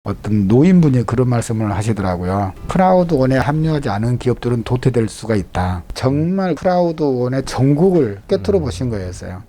어떤 노인분이 그런 말씀을 하시더라고요. 크라우드원에 합류하지 않은 기업들은 도태될 수가 있다. 정말 크라우드원의 전국을 꿰뚫어 보신 거였어요.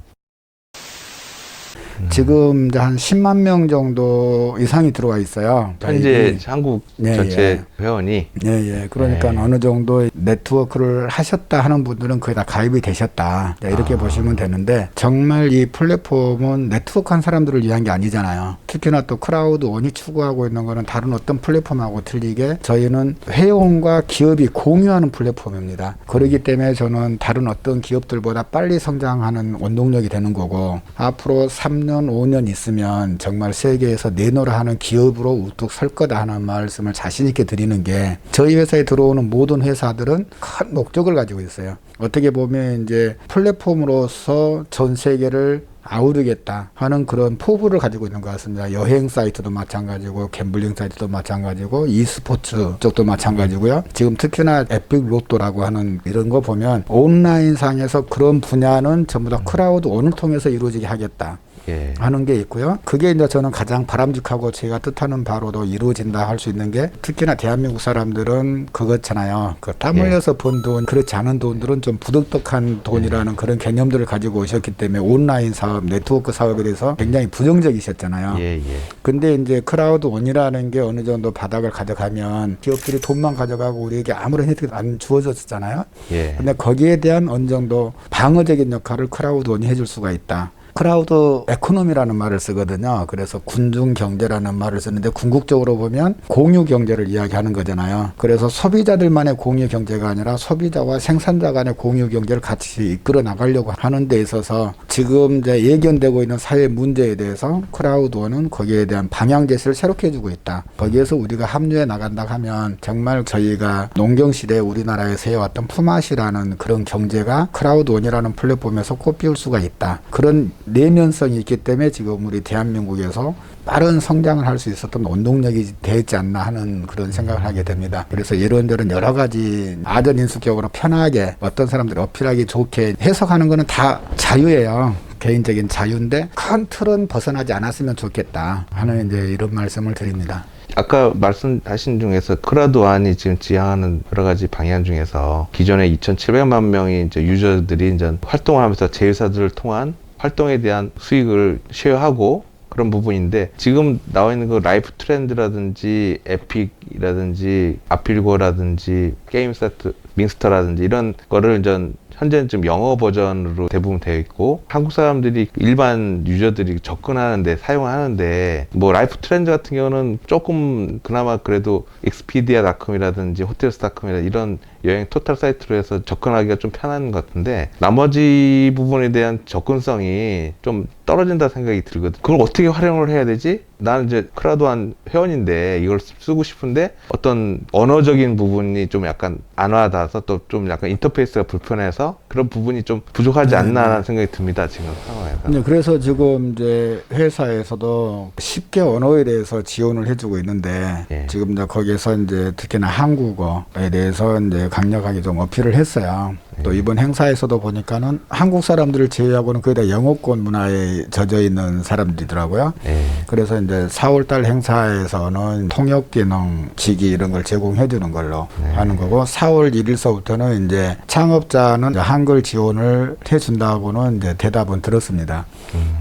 지금 이제 한 10만 명 정도 이상이 들어와 있어요. 현재 한국 예, 전체 회원이. 예. 그러니까 네. 어느 정도 네트워크를 하셨다 하는 분들은 거의 다 가입이 되셨다. 이렇게 보시면 되는데, 정말 이 플랫폼은 네트워크 한 사람들을 위한 게 아니잖아요. 특히나 또 크라우드원이 추구하고 있는 거는 다른 어떤 플랫폼하고 틀리게 저희는 회원과 기업이 공유하는 플랫폼입니다. 그렇기 때문에 저는 다른 어떤 기업들보다 빨리 성장하는 원동력이 되는 거고, 앞으로 3년, 5년 있으면 정말 세계에서 내노라 하는 기업으로 우뚝 설 거다 하는 말씀을 자신 있게 드리는 게, 저희 회사에 들어오는 모든 회사들은 큰 목적을 가지고 있어요. 어떻게 보면 이제 플랫폼으로서 전 세계를 아우르겠다 하는 그런 포부를 가지고 있는 것 같습니다. 여행 사이트도 마찬가지고, 갬블링 사이트도 마찬가지고, e스포츠 쪽도 마찬가지고요. 지금 특히나 에픽 로또라고 하는 이런 거 보면 온라인 상에서 그런 분야는 전부 다 크라우드원을 통해서 이루어지게 하겠다. 예. 하는 게 있고요. 그게 이제 저는 가장 바람직하고 제가 뜻하는 바로도 이루어진다 할 수 있는 게, 특히나 대한민국 사람들은 그렇잖아요. 그 땀 흘려서 번 돈, 그렇지 않은 돈들은 좀 부득득한 돈이라는 그런 개념들을 가지고 오셨기 때문에 온라인 사업, 네트워크 사업에 대해서 굉장히 부정적이셨잖아요. 예. 근데 이제 크라우드원이라는 게 어느 정도 바닥을 가져가면 기업들이 돈만 가져가고 우리에게 아무런 혜택이 안 주어졌잖아요. 예. 근데 거기에 대한 어느 정도 방어적인 역할을 크라우드원이 해줄 수가 있다. 크라우드 에코노미라는 말을 쓰거든요. 그래서 군중 경제라는 말을 쓰는데, 궁극적으로 보면 공유 경제를 이야기하는 거잖아요. 그래서 소비자들만의 공유 경제가 아니라 소비자와 생산자 간의 공유 경제를 같이 이끌어 나가려고 하는 데 있어서 지금 이제 예견되고 있는 사회 문제에 대해서 크라우드원은 거기에 대한 방향 제시를 새롭게 해주고 있다. 거기에서 우리가 합류해 나간다 하면 정말 저희가 농경시대에 우리나라에서 해왔던 품앗이라는 그런 경제가 크라우드원이라는 플랫폼에서 꽃피울 수가 있다. 그런 내면성이 있기 때문에 지금 우리 대한민국에서 빠른 성장을 할 수 있었던 원동력이 되지 않나 하는 그런 생각을 하게 됩니다. 그래서 이런저런 여러 가지 아전인수격으로 편하게 어떤 사람들이 어필하기 좋게 해석하는 거는 다 자유예요. 개인적인 자유인데 큰 틀은 벗어나지 않았으면 좋겠다 하는 이제 이런 말씀을 드립니다. 아까 말씀하신 중에서 크라우드원이 지금 지향하는 여러 가지 방향 중에서 기존에 2,700만 명의 이제 유저들이 이제 활동을 하면서 제휴사들을 통한 활동에 대한 수익을 쉐어하고 그런 부분인데, 지금 나와 있는 그 라이프 트렌드라든지 에픽이라든지 아필고라든지 게임스타트, 밍스터라든지 이런 거를 이제 현재는 좀 영어 버전으로 대부분 되어 있고, 한국 사람들이 일반 유저들이 접근하는데 사용하는데, 뭐 라이프 트렌드 같은 경우는 조금 그나마 그래도 익스피디아닷컴이라든지 호텔스닷컴이라든지 이런 여행 토탈 사이트로 해서 접근하기가 좀 편한 것 같은데, 나머지 부분에 대한 접근성이 좀 떨어진다 생각이 들거든. 그걸 어떻게 활용을 해야 되지? 나는 이제 크라우드원 회원인데 이걸 쓰고 싶은데 어떤 언어적인 부분이 좀 약간 안 와닿아서, 또 좀 약간 인터페이스가 불편해서 그런 부분이 좀 부족하지 않나라는 생각이 듭니다, 지금 상황에서. 네, 그래서 지금 이제 회사에서도 쉽게 언어에 대해서 지원을 해주고 있는데, 예. 지금 이제 거기에서 이제 특히나 한국어에 대해서 이제 강력하게 좀 어필을 했어요. 또 이번 행사에서도 보니까는 한국 사람들을 제외하고는 거의 다 영어권 문화에 젖어 있는 사람들이더라고요. 예. 그래서 이제 4월달 행사에서는 통역 기능, 직위 이런 걸 제공해 주는 걸로 하는 거고, 4월 1일서부터는 이제 창업자는 이제 한글 지원을 해준다고는 이제 대답은 들었습니다.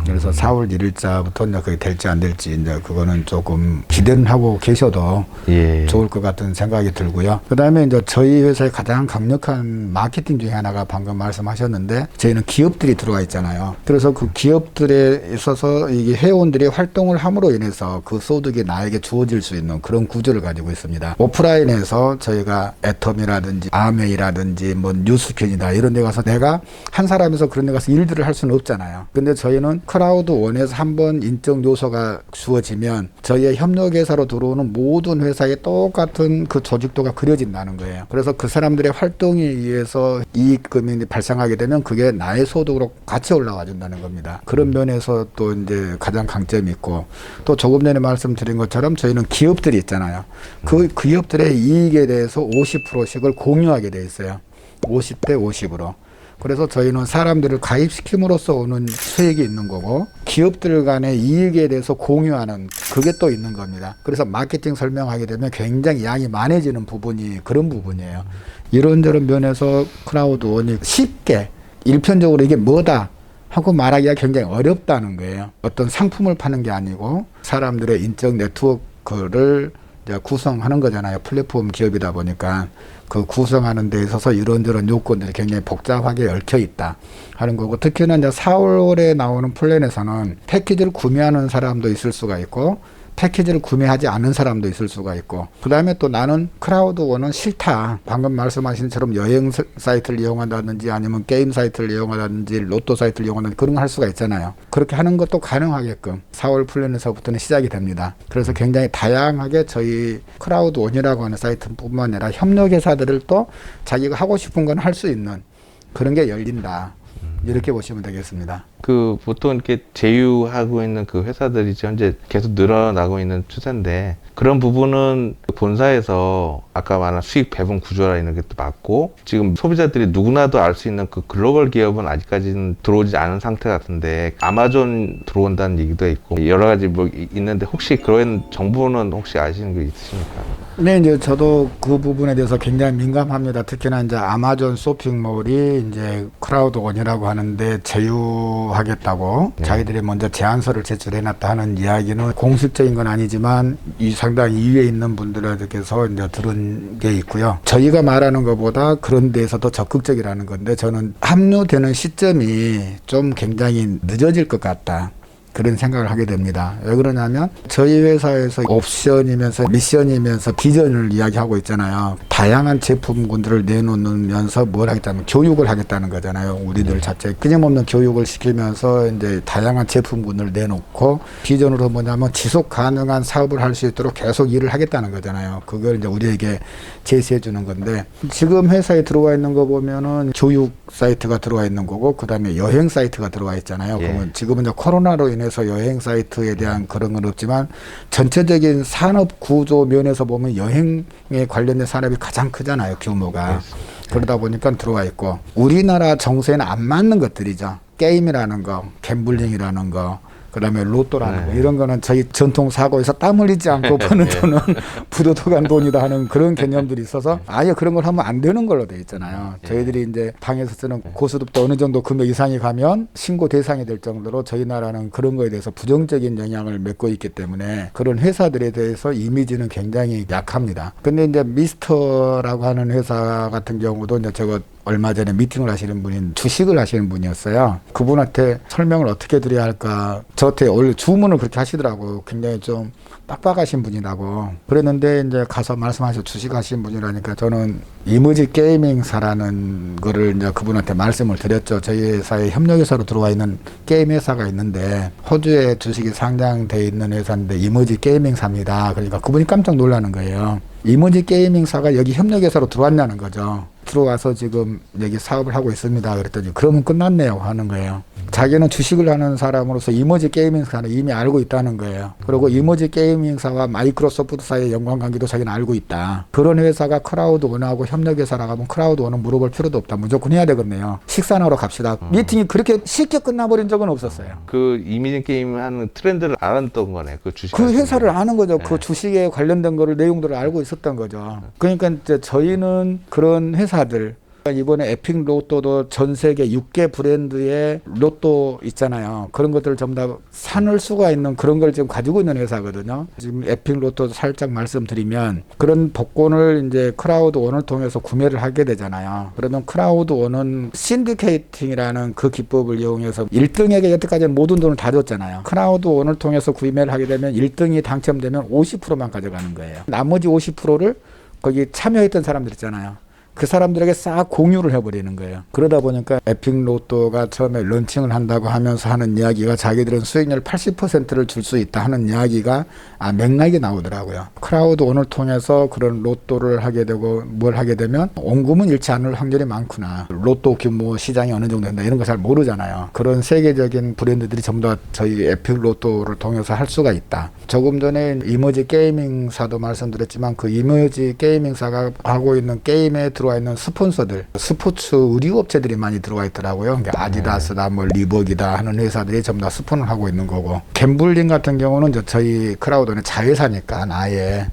그래서 4월 1일자부터 이제 그게 될지 안 될지 이제 그거는 조금 기대는 하고 계셔도 예. 좋을 것 같은 생각이 들고요. 그 다음에 이제 저희 회사의 가장 강력한 마케팅 중에 하나가 방금 말씀하셨는데, 저희는 기업들이 들어와 있잖아요. 그래서 그 기업들에 있어서 이게 회원들이 활동을 함으로 인해서 그 소득이 나에게 주어질 수 있는 그런 구조를 가지고 있습니다. 오프라인에서 저희가 애텀이라든지 아메이라든지 뭐 뉴스편이다 이런 데 가서 내가 한 사람에서 그런 데 가서 일들을 할 수는 없잖아요. 근데 저희는 크라우드원에서 한번 인적 요소가 주어지면 저희의 협력회사로 들어오는 모든 회사에 똑같은 그 조직도가 그려진다는 거예요. 그래서 그 사람들의 활동에 의해서 이익금이 발생하게 되면 그게 나의 소득으로 같이 올라와 준다는 겁니다. 그런 면에서 또 이제 가장 강점이 있고, 또 조금 전에 말씀드린 것처럼 저희는 기업들이 있잖아요. 그 기업들의 이익에 대해서 50%씩을 공유하게 돼 있어요. 50대 50으로. 그래서 저희는 사람들을 가입시킴으로써 오는 수익이 있는 거고 기업들 간의 이익에 대해서 공유하는 그게 또 있는 겁니다. 그래서 마케팅 설명하게 되면 굉장히 양이 많아지는 부분이 그런 부분이에요. 이런저런 면에서 크라우드원이 쉽게 일편적으로 이게 뭐다 하고 말하기가 굉장히 어렵다는 거예요. 어떤 상품을 파는 게 아니고 사람들의 인적 네트워크를 이제 구성하는 거잖아요. 플랫폼 기업이다 보니까 그 구성하는 데 있어서 이런저런 요건들이 굉장히 복잡하게 얽혀 있다 하는 거고, 특히나 이제 4월에 나오는 플랜에서는 패키지를 구매하는 사람도 있을 수가 있고 패키지를 구매하지 않은 사람도 있을 수가 있고, 그 다음에 또 나는 크라우드원은 싫다, 방금 말씀하신 것처럼 여행 사이트를 이용한다든지 아니면 게임 사이트를 이용한다든지 로또 사이트를 이용한다든지 그런 거 할 수가 있잖아요. 그렇게 하는 것도 가능하게끔 4월 플랜에서부터는 시작이 됩니다. 그래서 굉장히 다양하게 저희 크라우드원이라고 하는 사이트뿐만 아니라 협력회사들을 또 자기가 하고 싶은 건 할 수 있는 그런 게 열린다, 이렇게 보시면 되겠습니다. 그 보통 이렇게 제휴하고 있는 그 회사들이 현재 계속 늘어나고 있는 추세인데, 그런 부분은 본사에서 아까 말한 수익 배분 구조라 이런 게 또 맞고, 지금 소비자들이 누구나도 알 수 있는 그 글로벌 기업은 아직까지는 들어오지 않은 상태 같은데, 아마존 들어온다는 얘기도 있고 여러 가지 뭐 있는데, 혹시 그런 정보는 혹시 아시는 게 있으십니까? 네, 이제 저도 그 부분에 대해서 굉장히 민감합니다. 특히나 이제 아마존 쇼핑몰이 이제 크라우드원이라고 하는데 제휴하겠다고 자기들이 먼저 제안서를 제출해놨다 하는 이야기는 공식적인 건 아니지만 이 상당히 이위에 있는 분들에게서 이제 들은 게 있고요. 저희가 말하는 것보다 그런 데에서 더 적극적이라는 건데, 저는 합류되는 시점이 좀 굉장히 늦어질 것 같다, 그런 생각을 하게 됩니다. 왜 그러냐면 저희 회사에서 옵션이면서 미션이면서 비전을 이야기하고 있잖아요. 다양한 제품군들을 내놓으면서 뭘 하겠다면 교육을 하겠다는 거잖아요. 우리들 자체 끊임없는 교육을 시키면서 이제 다양한 제품군을 내놓고, 비전으로 뭐냐면 지속 가능한 사업을 할 수 있도록 계속 일을 하겠다는 거잖아요. 그걸 이제 우리에게 제시해 주는 건데, 지금 회사에 들어와 있는 거 보면은 교육 사이트가 들어와 있는 거고, 그 다음에 여행 사이트가 들어와 있잖아요. 예. 그러면 지금은 이제 코로나로 인해서 여행 사이트에 대한 그런 건 없지만 전체적인 산업 구조 면에서 보면 여행에 관련된 산업이 가장 크잖아요, 규모가. 그러다 보니까 들어와 있고, 우리나라 정서에는 안 맞는 것들이죠. 게임이라는 거, 갬블링이라는 거, 그다음에 로또라는 거, 이런 거는 저희 전통 사고에서 땀 흘리지 않고 버는 돈은 부도덕한 돈이다 하는 그런 개념들이 있어서 아예 그런 걸 하면 안 되는 걸로 돼 있잖아요. 저희들이 이제 방에서 쓰는 고스톱도 어느 정도 금액 이상이 가면 신고 대상이 될 정도로 저희 나라는 그런 거에 대해서 부정적인 영향을 맺고 있기 때문에 그런 회사들에 대해서 이미지는 굉장히 약합니다. 근데 이제 미스터라고 하는 회사 같은 경우도 이제 저거 얼마 전에 미팅을 하시는 분인 주식을 하시는 분이었어요. 그분한테 설명을 어떻게 드려야 할까, 저한테 원래 주문을 그렇게 하시더라고요. 굉장히 좀 빡빡하신 분이라고. 그랬는데 이제 가서 말씀하셔 주식 하시는 분이라니까 저는 이머지 게이밍사라는 거를 이제 그분한테 말씀을 드렸죠. 저희 회사에 협력회사로 들어와 있는 게임 회사가 있는데 호주에 주식이 상장돼 있는 회사인데 이머지 게이밍사입니다. 그러니까 그분이 깜짝 놀라는 거예요. 이머지 게이밍사가 여기 협력회사로 들어왔냐는 거죠. 들어와서 지금 여기 사업을 하고 있습니다. 그랬더니 그러면 끝났네요 하는 거예요. 자기는 주식을 하는 사람으로서 이머지 게이밍사는 이미 알고 있다는 거예요. 그리고 이머지 게이밍사와 마이크로소프트 사이의 연관관계도 자기는 알고 있다. 그런 회사가 크라우드원하고 협력회사라고 하면 크라우드원은 물어볼 필요도 없다. 무조건 해야 되겠네요. 식사나 하러 갑시다. 미팅이 그렇게 쉽게 끝나버린 적은 없었어요. 그 이미지 게임 하는 트렌드를 알았던 거네. 그 주식. 그 회사를 아는 거죠. 그 주식에 관련된 거를 내용들을 알고 있었던 거죠. 그러니까 이제 저희는 그런 회사들, 이번에 에픽 로또도 전 세계 6개 브랜드의 로또 있잖아요. 그런 것들을 전부 다 사놓을 수가 있는 그런 걸 지금 가지고 있는 회사거든요. 지금 에픽 로또 살짝 말씀드리면 그런 복권을 이제 크라우드원을 통해서 구매를 하게 되잖아요. 그러면 크라우드원은 신디케이팅이라는 그 기법을 이용해서 1등에게 여태까지는 모든 돈을 다 줬잖아요. 크라우드원을 통해서 구매를 하게 되면 1등이 당첨되면 50%만 가져가는 거예요. 나머지 50%를 거기 참여했던 사람들 있잖아요. 그 사람들에게 싹 공유를 해버리는 거예요. 그러다 보니까 에픽 로또가 처음에 런칭을 한다고 하면서 하는 이야기가 자기들은 수익률 80%를 줄 수 있다 하는 이야기가 맥락이 나오더라고요. 크라우드원을 통해서 그런 로또를 하게 되고 뭘 하게 되면 원금은 잃지 않을 확률이 많구나. 로또 규모 시장이 어느 정도 된다 이런 거 잘 모르잖아요. 그런 세계적인 브랜드들이 전부 다 저희 에픽 로또를 통해서 할 수가 있다. 조금 전에 이머지 게이밍사도 말씀드렸지만 그 이머지 게이밍사가 하고 있는 게임에 들어와 있는 스폰서들, 스포츠 의류 업체들이 많이 들어와 있더라고요. 그러니까 아디다스다, 뭐 리버기다 하는 회사들이 전부 다 스폰을 하고 있는 거고. 갬블링 같은 경우는 이제 저희 크라우드는 자회사니까 아예.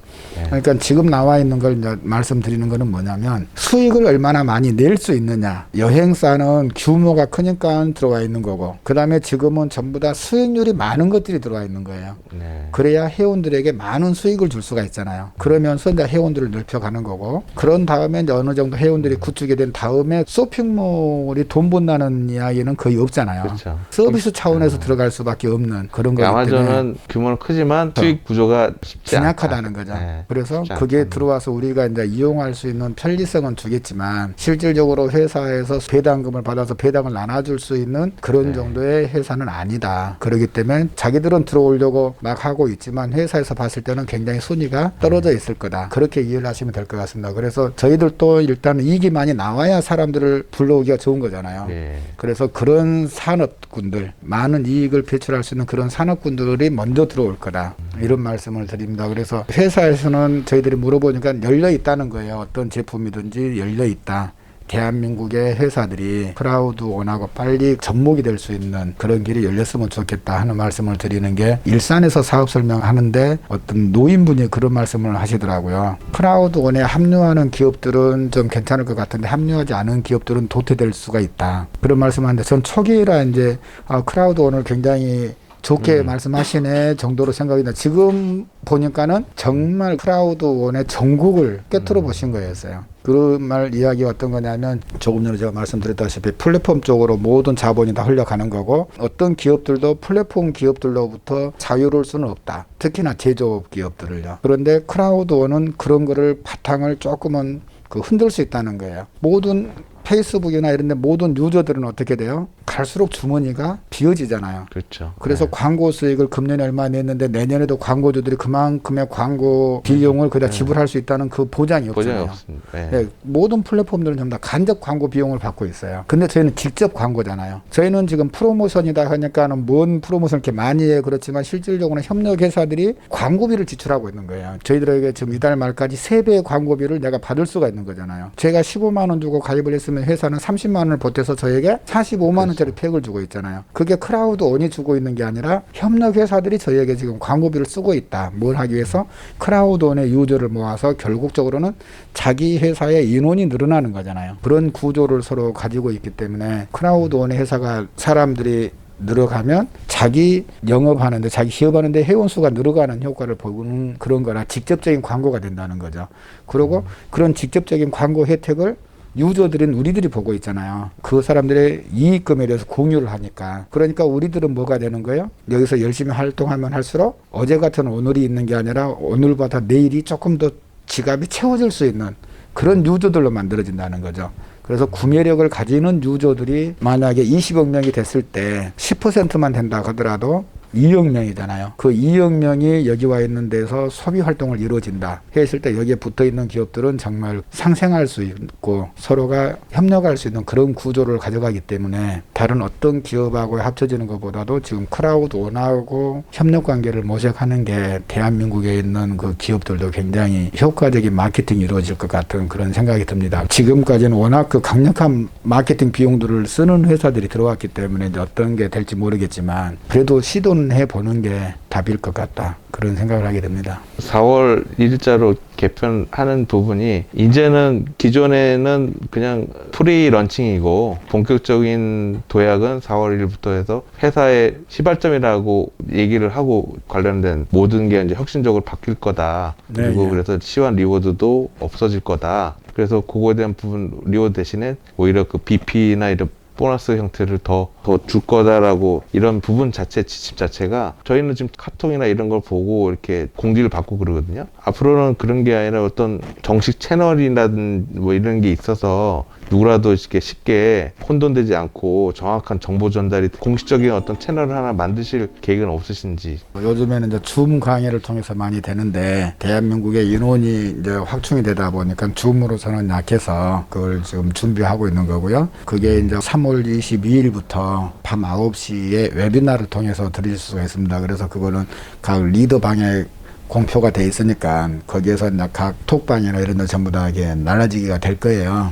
그러니까 지금 나와 있는 걸 이제 말씀드리는 거는 뭐냐면 수익을 얼마나 많이 낼 수 있느냐. 여행사는 규모가 크니까 들어와 있는 거고. 그다음에 지금은 전부 다 수익률이 많은 것들이 들어와 있는 거예요. 네. 그래야 회원들에게 많은 수익을 줄 수가 있잖아요. 그러면서 이제 회원들을 넓혀가는 거고. 그런 다음에 이제 어느 정도 회원들이 구축이 된 다음에 쇼핑몰이 돈 번다는 이야기는 거의 없잖아요. 그렇죠. 서비스 차원에서 들어갈 수밖에 없는 그런 거기 때문에 아마존은 규모는 크지만 수익 구조가 쉽지 빈약하다는 거죠. 네. 그래서 쉽지 그게 않다는 들어와서 우리가 이제 이용할 수 있는 편리성은 주겠지만 실질적으로 회사에서 배당금을 받아서 배당을 나눠줄 수 있는 그런 네. 정도의 회사는 아니다. 그렇기 때문에 자기들은 들어오려고 막 하고 있지만 회사에서 봤을 때는 굉장히 순위가 떨어져 있을 거다. 그렇게 이해를 하시면 될 것 같습니다. 그래서 저희들도 일단 이익이 많이 나와야 사람들을 불러오기가 좋은 거잖아요. 네. 그래서 그런 산업군들, 많은 이익을 배출할 수 있는 그런 산업군들이 먼저 들어올 거다. 이런 말씀을 드립니다. 그래서 회사에서는 저희들이 물어보니까 열려 있다는 거예요. 어떤 제품이든지 열려 있다. 대한민국의 회사들이 크라우드 원하고 빨리 접목이 될 수 있는 그런 길이 열렸으면 좋겠다 하는 말씀을 드리는 게 일산에서 사업 설명하는데 어떤 노인분이 그런 말씀을 하시더라고요. 크라우드 원에 합류하는 기업들은 좀 괜찮을 것 같은데 합류하지 않은 기업들은 도태될 수가 있다. 그런 말씀하는데 전 초기라 이제 크라우드 원을 굉장히 좋게 말씀하시네 정도로 생각이 나. 지금 보니까는 정말 크라우드원의 전국을 깨트려 보신 거였어요. 그런 말 이야기가 어떤 거냐면 조금 전에 제가 말씀드렸다시피 플랫폼 쪽으로 모든 자본이 다 흘러가는 거고 어떤 기업들도 플랫폼 기업들로부터 자유로울 수는 없다. 특히나 제조업 기업들을요. 그런데 크라우드원은 그런 거를 바탕을 조금은 흔들 수 있다는 거예요. 모든 페이스북이나 이런 데 모든 유저들은 어떻게 돼요? 갈수록 주머니가 비어지잖아요. 그렇죠. 그래서 네. 광고 수익을 금년에 얼마 냈는데 내년에도 광고주들이 그만큼의 광고 비용을 그다 지불할 수 있다는 그 보장이 없잖아요. 없습니다. 네. 네, 모든 플랫폼들은 전부 다 간접 광고 비용을 받고 있어요. 근데 저희는 직접 광고잖아요. 저희는 지금 프로모션이다 하니까는 뭔 프로모션 이렇게 많이 해요. 그렇지만 실질적으로는 협력회사들이 광고비를 지출하고 있는 거예요. 저희들에게 지금 이달 말까지 3배의 광고비를 내가 받을 수가 있는 거잖아요. 제가 15만 원 주고 가입을 했으면 회사는 30만 원을 보태서 저에게 45만 원짜리 팩을 주고 있잖아요. 그게 크라우드원이 주고 있는 게 아니라 협력회사들이 저희에게 지금 광고비를 쓰고 있다. 뭘 하기 위해서? 크라우드원의 유저를 모아서 결국적으로는 자기 회사의 인원이 늘어나는 거잖아요. 그런 구조를 서로 가지고 있기 때문에 크라우드원의 회사가 사람들이 늘어가면 자기 영업하는데 자기 기업하는데 회원수가 늘어가는 효과를 보는 그런 거라 직접적인 광고가 된다는 거죠. 그리고 그런 직접적인 광고 혜택을 유저들인 우리들이 보고 있잖아요. 그 사람들의 이익금에 대해서 공유를 하니까. 그러니까 우리들은 뭐가 되는 거예요? 여기서 열심히 활동하면 할수록 어제 같은 오늘이 있는 게 아니라 오늘보다 내일이 조금 더 지갑이 채워질 수 있는 그런 유저들로 만들어진다는 거죠. 그래서 구매력을 가지는 유저들이 만약에 20억 명이 됐을 때 10%만 된다 하더라도 2억 명이잖아요. 그 2억 명이 여기 와 있는 데서 소비 활동을 이루어진다 했을 때 여기에 붙어 있는 기업들은 정말 상생할 수 있고 서로가 협력할 수 있는 그런 구조를 가져가기 때문에 다른 어떤 기업하고 합쳐지는 것보다도 지금 크라우드원하고 협력 관계를 모색하는 게 대한민국에 있는 그 기업들도 굉장히 효과적인 마케팅이 이루어질 것 같은 그런 생각이 듭니다. 지금까지는 워낙 그 강력한 마케팅 비용들을 쓰는 회사들이 들어왔기 때문에 이제 어떤 게 될지 모르겠지만 그래도 시도는 해보는 게 답일 것 같다. 그런 생각을 하게 됩니다. 4월 1일자로 개편하는 부분이 이제는 기존에는 그냥 프리 런칭이고 본격적인 도약은 4월 1일부터 해서 회사의 시발점이라고 얘기를 하고 관련된 모든 게 이제 혁신적으로 바뀔 거다. 그리고 네. 그래서 시완 리워드도 없어질 거다. 그래서 그거에 대한 부분 리워드 대신에 오히려 그 BP나 이런 보너스 형태를 더 줄 거다라고 이런 부분 자체 지침 자체가 저희는 지금 카톡이나 이런 걸 보고 이렇게 공지를 받고 그러거든요. 앞으로는 그런 게 아니라 어떤 정식 채널이라든 뭐 이런 게 있어서 누구라도 이렇게 쉽게 혼돈되지 않고 정확한 정보 전달이 공식적인 어떤 채널을 하나 만드실 계획은 없으신지. 요즘에는 이제 줌 강의를 통해서 많이 되는데 대한민국의 인원이 이제 확충이 되다 보니까 줌으로서는 약해서 그걸 지금 준비하고 있는 거고요. 그게 이제 3월 22일부터 밤 9시에 웨비나를 통해서 드릴 수가 있습니다. 그래서 그거는 각 리더 방에 공표가 돼 있으니까 거기에서 이제 각 톡방이나 이런 데 전부 다 이게 날라지기가 될 거예요.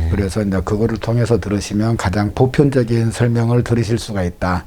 그래서 이제 그거를 통해서 들으시면 가장 보편적인 설명을 들으실 수가 있다.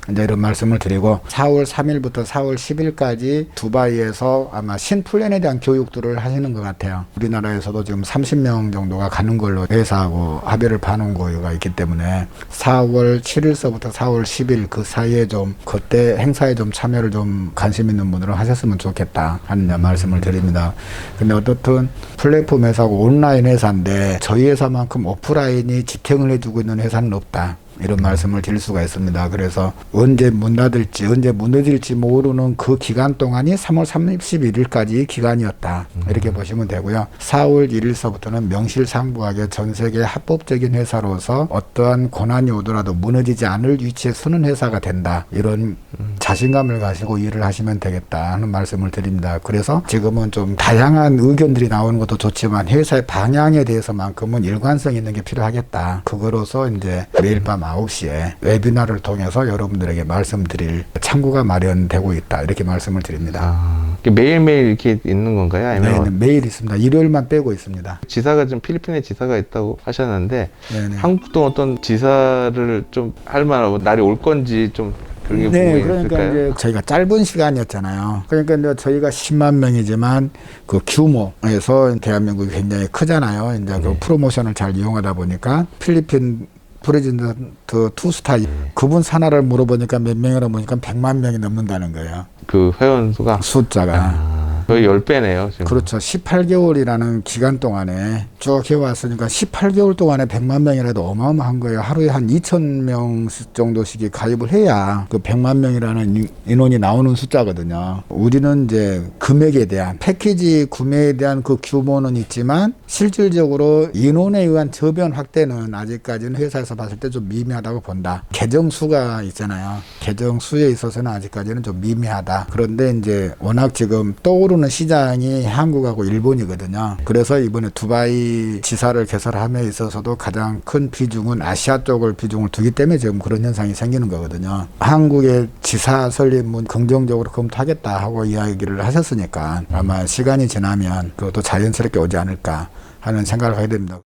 이제 이런 말씀을 드리고 4월 3일부터 4월 10일까지 두바이에서 아마 신플랜에 대한 교육들을 하시는 것 같아요. 우리나라에서도 지금 30명 정도가 가는 걸로 회사하고 합의를 봐놓은 거가 있기 때문에 4월 7일서부터 4월 10일 그 사이에 좀 그때 행사에 좀 참여를 좀 관심 있는 분들은 하셨으면 좋겠다 하는 말씀을 드립니다. 근데 어떻든 플랫폼 회사고 온라인 회사인데 저희 회사만큼 오프라인이 지탱을 해주고 있는 회사는 없다. 이런 말씀을 드릴 수가 있습니다. 그래서 언제 문 닫을지 언제 무너질지 모르는 그 기간 동안이 3월 31일까지 기간이었다. 이렇게 보시면 되고요. 4월 1일서부터는 명실상부하게 전 세계 합법적인 회사로서 어떠한 고난이 오더라도 무너지지 않을 위치에 서는 회사가 된다. 이런 자신감을 가지고 일을 하시면 되겠다 하는 말씀을 드립니다. 그래서 지금은 좀 다양한 의견들이 나오는 것도 좋지만 회사의 방향에 대해서만큼은 일관성 있는 게 필요하겠다. 그거로서 이제 매일 밤 9시에 웨비나를 통해서 여러분들에게 말씀드릴 창구가 마련되고 있다. 이렇게 말씀을 드립니다. 매일매일 이렇게 있는 건가요? 아니면 네, 매일 있습니다. 일요일만 빼고 있습니다. 지사가 좀 필리핀에 지사가 있다고 하셨는데 네네. 한국도 어떤 지사를 좀 할 만한 날이 올 건지 좀 그런 게 네, 부분이 그러니까 있을까요? 이제 저희가 짧은 시간이었잖아요. 그러니까 이제 저희가 10만 명이지만 그 규모에서 대한민국이 굉장히 크잖아요. 이제 그 프로모션을 잘 이용하다 보니까 필리핀 프레지던트 투스타 그분 산하를 물어보니까 몇 명이라고 보니까 100만 명이 넘는다는 거예요. 그 회원 수가 숫자가. 거의 10배네요. 지금. 그렇죠. 18개월이라는 기간 동안에 쭉 해왔으니까 18개월 동안에 100만 명이라도 어마어마한 거예요. 하루에 한 2,000명 정도씩이 가입을 해야 그 100만 명이라는 인원이 나오는 숫자거든요. 우리는 이제 금액에 대한 패키지 구매에 대한 그 규모는 있지만 실질적으로 인원에 의한 저변 확대는 아직까지는 회사에서 봤을 때 좀 미미하다고 본다. 계정 수가 있잖아요. 계정 수에 있어서는 아직까지는 좀 미미하다. 그런데 이제 워낙 지금 떠오르는 시장이 한국하고 일본이거든요. 그래서 이번에 두바이 지사를 개설함에 있어서도 가장 큰 비중은 아시아 쪽을 비중을 두기 때문에 지금 그런 현상이 생기는 거거든요. 한국의 지사 설립문 긍정적으로 검토하겠다 하고 이야기를 하셨으니까 아마 시간이 지나면 그것도 자연스럽게 오지 않을까 하는 생각을 하게 됩니다.